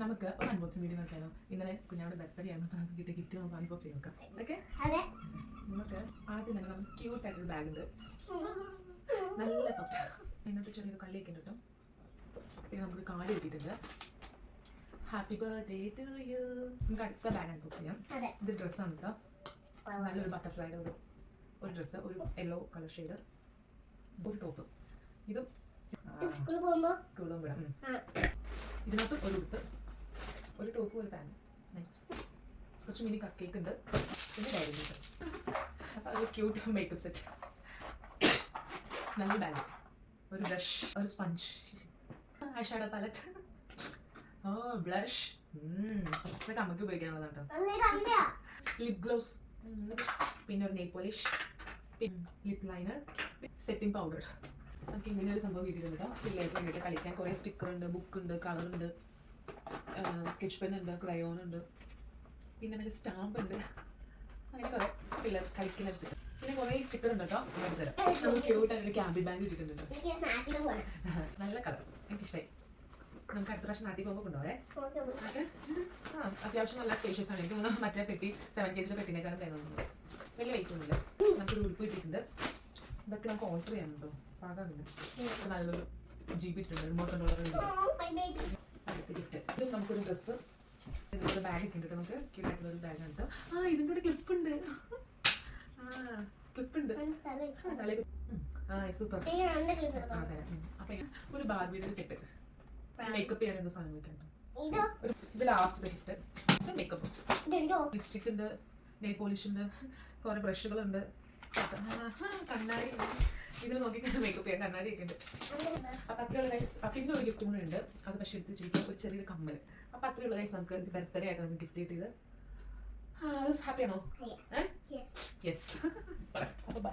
നമുക്ക് ഒരു unboxing video നോക്കിയാലോ? ഇന്നലെ കുഞ്ഞാവിടെ ബർത്ത്ഡേ ആയിരുന്നു, അപ്പോൾ നമുക്ക് കിട്ടിയ ഗിഫ്റ്റ് നമുക്ക് അൺബോക്സ് ചെയ്ത് നോക്കാം. ഓക്കെ, നമുക്ക് ആദ്യം തന്നെ നമുക്ക് ക്യൂട്ട് ആയിട്ടൊരു ബാഗ് ഉണ്ട്, നല്ല സോഫ്റ്റ്. ഇന്നത്തെ ചെറിയൊരു കള്ളിയൊക്കെ ഉണ്ട് കേട്ടോ. പിന്നെ നമുക്ക് കാർഡ് കിട്ടിയിട്ടുണ്ട്. Happy birthday to you. നമുക്ക് അടുത്ത ബാഗ് അൺബോക്സ് ചെയ്യാം. ഇത് ഡ്രസ്സാണ് കേട്ടോ, നല്ലൊരു ബട്ടർഫ്ലൈയുടെ ഒരു ഡ്രസ്സ്, ഒരു യെല്ലോ കളർ ഷെയ്ഡ്, ഒരു ടോപ്പ്. ഇതും സ്കൂളിൽ പോകുമ്പോൾ ഇതിനകത്ത് ഒരു ഉടുപ്പ്, ഒരു ടോപ്പ്, ഒരു പാൻറ്. നൈസ്. കുറച്ച് മിനി കപ്പ് കേക്ക് ഉണ്ട്, പിന്നെ ഡയറി മിൽക്ക്. അപ്പോൾ ഒരു ക്യൂട്ട് മേക്കപ്പ് സെറ്റ്, നല്ല ബാഗ്, ഒരു ബ്രഷ്, ഒരു sponge, eye shadow palette, blush. ഇതൊക്കെ അമ്മയ്ക്ക് ഉപയോഗിക്കാനുള്ളതാണ് കേട്ടോ. ലിപ് ഗ്ലോസ്, പിന്നെ ഒരു നെയിൽ പോളിഷ്, പിന്നെ ലിപ് ലൈനർ, സെറ്റിംഗ് പൗഡർ. നമുക്ക് ഇങ്ങനെ ഒരു സംഭവം കിട്ടിയിട്ടുണ്ട് കേട്ടോ. പിള്ളേർക്ക് വേണ്ടിയിട്ട് കളിക്കാൻ കുറേ സ്റ്റിക്കർ ഉണ്ട്, ബുക്ക് ഉണ്ട്, കളറുണ്ട്, സ്കെച്ച് പെൻ ഉണ്ട്, ക്രയോൺ ഉണ്ട്, പിന്നെ നല്ല സ്റ്റാമ്പ് ഉണ്ട്. അങ്ങനെ കുറേ പിള്ളേർ കളിക്കുന്ന ഒരു സ്റ്റിക്കർ. പിന്നെ കുറേ സ്റ്റിക്കർ ഉണ്ട് കേട്ടോ. തരാം. നമുക്ക് ക്യൂട്ടായിട്ട് ക്യാമ്പി ബാഗ് കിട്ടിയിട്ടുണ്ട്. നല്ല കളർ, എനിക്കിഷ്ടമായി. നമുക്ക് അടുത്ത പ്രാവശ്യം നാട്ടിൽ പോകുമ്പോൾ കൊണ്ടുപോകേ. അത്യാവശ്യം നല്ല സ്പേഷ്യസ് ആണ്. എനിക്ക് മറ്റേ പെട്ടി 7 kg പെട്ടിനേക്കാളും തരുന്നുണ്ട്. വലിയ വെയിറ്റ് ഒന്നുമില്ല. നമുക്കൊരു ഉടുപ്പ് കിട്ടിയിട്ടുണ്ട്. ഇതൊക്കെ നമുക്ക് ഓർഡർ ചെയ്യാനുണ്ടോ? പാകാറുണ്ട്. നല്ലൊരു GB ഇട്ടിട്ടുണ്ട്, റിമോട്ട് കൺട്രോളർ. അടുത്ത ഗിഫ്റ്റ്, ഇത് നമുക്കൊരു ഡ്രസ്സ്, ഇതിൻ്റെ ബാഗ് ഒക്കെ ഉണ്ട്. നമുക്ക് ക്യൂട്ടായിട്ടുള്ളൊരു ബാഗ് ഉണ്ട്. ഇതിൻ്റെ കൂടെ ക്ലിപ്പ് ഉണ്ട്. ക്ലിപ്പ് ഉണ്ട്. സൂപ്പർ. അതെ. അപ്പൊ ഒരു ബാർബിയുടെ ഒരു സെറ്റ്, മേക്കപ്പ് ചെയ്യാൻ എന്ത് സാധനങ്ങളൊക്കെ ഉണ്ട്. ഇത് last gift, makeup box. Lipstick ഉണ്ട്, നെയിൽ പോളിഷ് ഉണ്ട്, കുറെ ബ്രഷുകളുണ്ട്, കണ്ണാടി. ഇതിൽ നോക്കി മേക്കപ്പ് ചെയ്യാൻ കണ്ണാടിയൊക്കെ ഉണ്ട്. അപ്പൊ അത്രയുള്ള ഗൈസ്. അപ്പൊ ഇന്നും ഒരു ഗിഫ്റ്റും കൂടെ ഉണ്ട്. അത് പക്ഷെ എടുത്ത് വെച്ചിരിക്കും, ഒരു ചെറിയൊരു കമ്മൽ. അപ്പൊ അത്രയുള്ള ഗൈസ് നമുക്ക് ബർത്ത്ഡേ ആയിട്ട് നമുക്ക് ഗിഫ്റ്റ് കിട്ടിയത്. അത് ഹാപ്പിയാണോ? യെസ്. അപ്പൊ ബൈ.